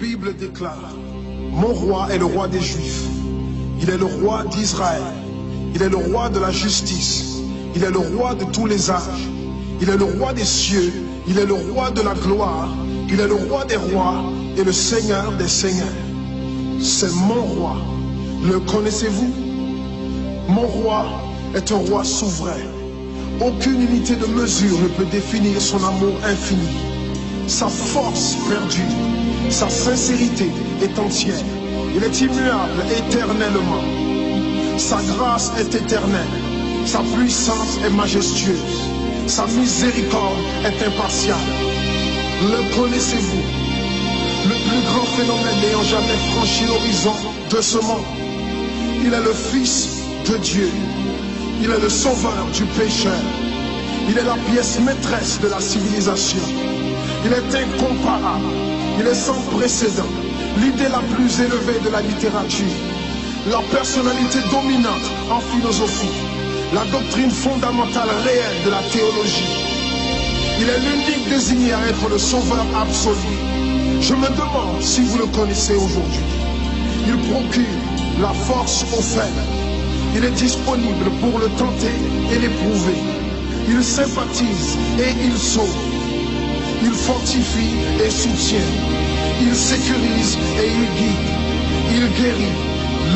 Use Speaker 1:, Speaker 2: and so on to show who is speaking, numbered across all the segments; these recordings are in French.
Speaker 1: Bible déclare, mon roi est le roi des Juifs. Il est le roi d'Israël. Il est le roi de la justice. Il est le roi de tous les âges. Il est le roi des cieux. Il est le roi de la gloire. Il est le roi des rois et le Seigneur des seigneurs. C'est mon roi. Le connaissez-vous? Mon roi est un roi souverain. Aucune unité de mesure ne peut définir son amour infini. Sa force perdue, sa sincérité est entière. Il est immuable éternellement. Sa grâce est éternelle. Sa puissance est majestueuse. Sa miséricorde est impartiale. Le connaissez-vous? Le plus grand phénomène n'ayant jamais franchi l'horizon de ce monde. Il est le Fils de Dieu. Il est le sauveur du pécheur. Il est la pièce maîtresse de la civilisation. Il est incomparable. Il est sans précédent. L'idée la plus élevée de la littérature. La personnalité dominante en philosophie. La doctrine fondamentale réelle de la théologie. Il est l'unique désigné à être le sauveur absolu. Je me demande si vous le connaissez aujourd'hui. Il procure la force aux faibles. Il est disponible pour le tenter et l'éprouver. Il sympathise et il sauve. Il fortifie et soutient. Il sécurise et il guide. Il guérit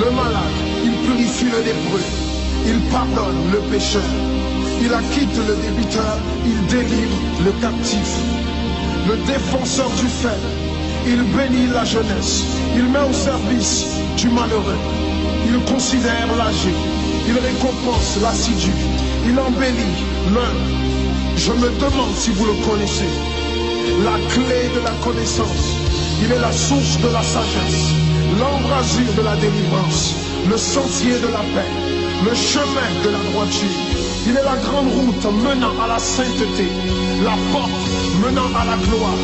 Speaker 1: le malade. Il purifie le lépreux. Il pardonne le pécheur. Il acquitte le débiteur. Il délivre le captif. Le défenseur du faible. Il bénit la jeunesse. Il met au service du malheureux. Il considère l'âgé. Il récompense l'assidu. Il embellit l'humble. Je me demande si vous le connaissez. La clé de la connaissance. Il est la source de la sagesse. L'embrasure de la délivrance. Le sentier de la paix. Le chemin de la droiture. Il est la grande route menant à la sainteté. La porte menant à la gloire.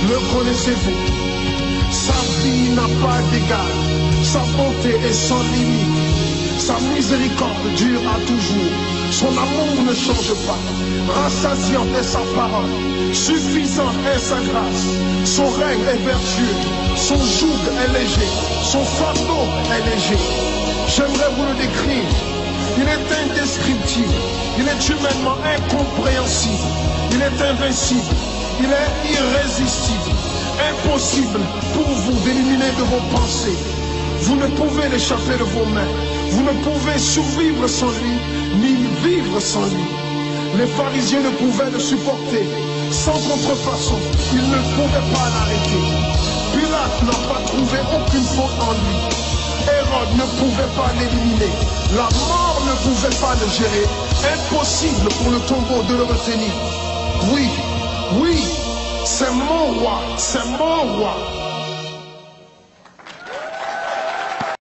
Speaker 1: Le connaissez-vous? Sa vie n'a pas d'égal. Sa bonté est sans limite. Sa miséricorde dure à toujours. Son amour ne change pas. Rassasiante est sa parole. Suffisante est sa grâce. Son règne est vertueux. Son joug est léger. Son fardeau est léger. J'aimerais vous le décrire. Il est indescriptible. Il est humainement incompréhensible. Il est invincible. Il est irrésistible. Impossible pour vous d'éliminer de vos pensées. Vous ne pouvez l'échapper de vos mains. Vous ne pouvez survivre sans lui, ni vivre sans lui. Les pharisiens ne pouvaient le supporter. Sans contrefaçon, ils ne pouvaient pas l'arrêter. Pilate n'a pas trouvé aucune faute en lui. Hérode ne pouvait pas l'éliminer. La mort ne pouvait pas le gérer. Impossible pour le tombeau de le retenir. Oui, oui, c'est mon roi, c'est mon roi.